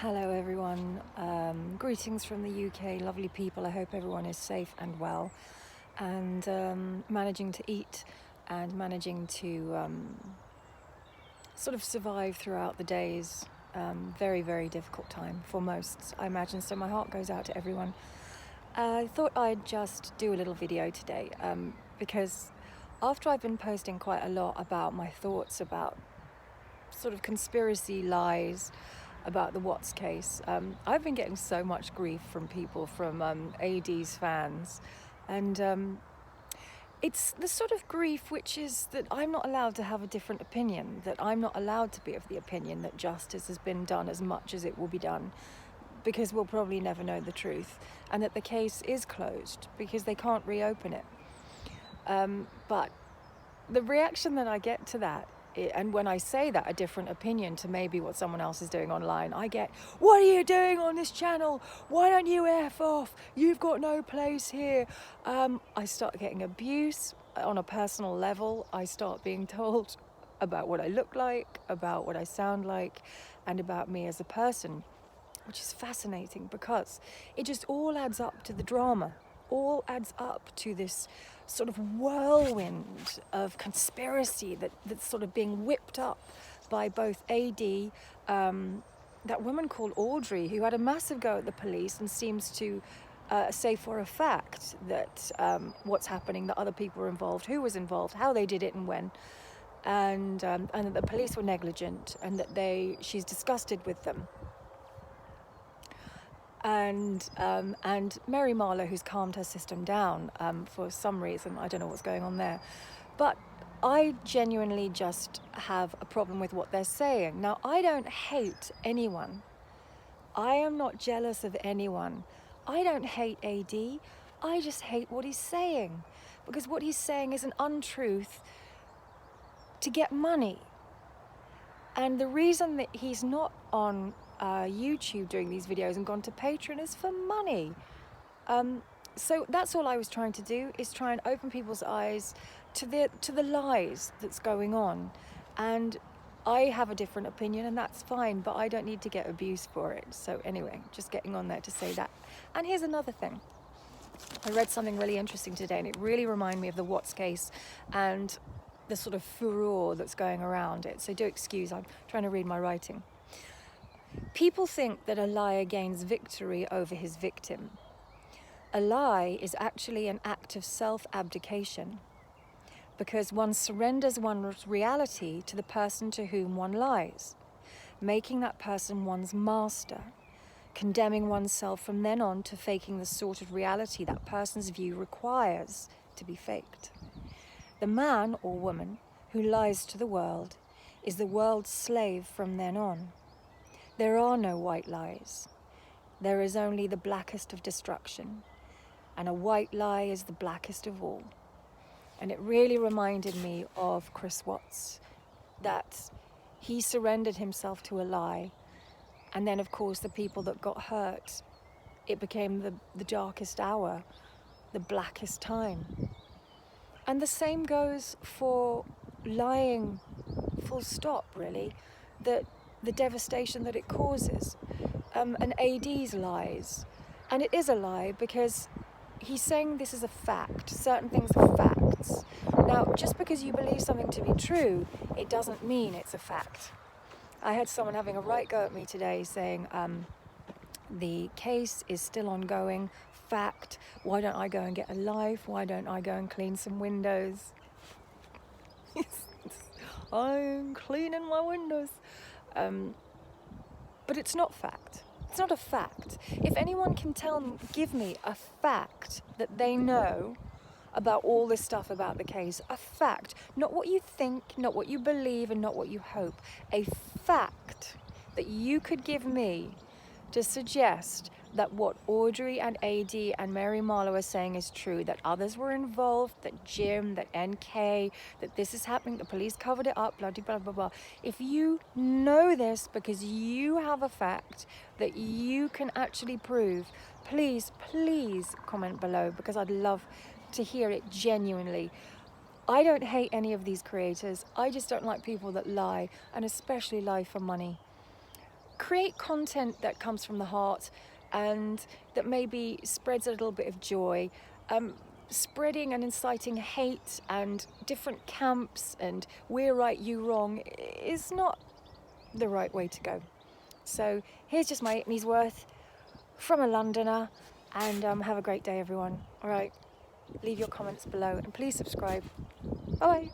Hello everyone, greetings from the UK, lovely people. I hope everyone is safe and well and managing to eat and managing to sort of survive throughout the days. Very, very difficult time for most, I imagine, so my heart goes out to everyone. I thought I'd just do a little video today because after I've been posting quite a lot about my thoughts about sort of conspiracy lies about the Watts case, I've been getting so much grief from people, from ADEs fans, and it's the sort of grief which is that I'm not allowed to have a different opinion, that I'm not allowed to be of the opinion that justice has been done as much as it will be done, because we'll probably never know the truth, and that the case is closed because they can't reopen it. But the reaction that I get to that, and when I say that, a different opinion to maybe what someone else is doing online, I get, "What are you doing on this channel? Why don't you F off? You've got no place here." I start getting abuse on a personal level. I start being told about what I look like, about what I sound like, and about me as a person, which is fascinating because it just all adds up to the drama, all adds up to this sort of whirlwind of conspiracy that's sort of being whipped up by both AD, that woman called Audrey, who had a massive go at the police and seems to say for a fact that what's happening, that other people were involved, who was involved, how they did it and when, and that the police were negligent, and that she's disgusted with them. And Mary Marlowe, who's calmed her system down for some reason. I don't know what's going on there. But I genuinely just have a problem with what they're saying. Now, I don't hate anyone. I am not jealous of anyone. I don't hate AD. I just hate what he's saying. Because what he's saying is an untruth to get money. And the reason that he's not on YouTube doing these videos and gone to Patreon is for money. So that's all I was trying to do, is try and open people's eyes to the lies that's going on. And I have a different opinion, and that's fine, but I don't need to get abused for it. So anyway, just getting on there to say that. And here's another thing. I read something really interesting today, and it really reminded me of the Watts case and the sort of furore that's going around it. So do excuse, I'm trying to read my writing. People think that a liar gains victory over his victim. A lie is actually an act of self-abdication, because one surrenders one's reality to the person to whom one lies, making that person one's master, condemning oneself from then on to faking the sort of reality that person's view requires to be faked. The man or woman who lies to the world is the world's slave from then on. There are no white lies. There is only the blackest of destruction, and a white lie is the blackest of all. And it really reminded me of Chris Watts, that he surrendered himself to a lie, and then of course the people that got hurt, it became the darkest hour, the blackest time. And the same goes for lying, full stop really, that the devastation that it causes. An AD's lies, and it is a lie because he's saying this is a fact, certain things are facts. Now, just because you believe something to be true, it doesn't mean it's a fact. I had someone having a right go at me today saying, the case is still ongoing, fact, why don't I go and get a life, why don't I go and clean some windows? I'm cleaning my windows. But it's not fact. It's not a fact. If anyone can give me a fact that they know about all this stuff about the case, a fact, not what you think, not what you believe, and not what you hope, a fact that you could give me to suggest that what Audrey and AD and Mary Marlowe are saying is true, that others were involved, that Jim, that NK, that this is happening, the police covered it up, blah, blah, blah, blah. If you know this because you have a fact that you can actually prove, please, please comment below, because I'd love to hear it genuinely. I don't hate any of these creators. I just don't like people that lie, and especially lie for money. create content that comes from the heart and that maybe spreads a little bit of joy. Spreading and inciting hate and different camps and we're right, you wrong is not the right way to go. So here's just my 8 worth from a Londoner, and have a great day, everyone. All right, leave your comments below and please subscribe. Bye.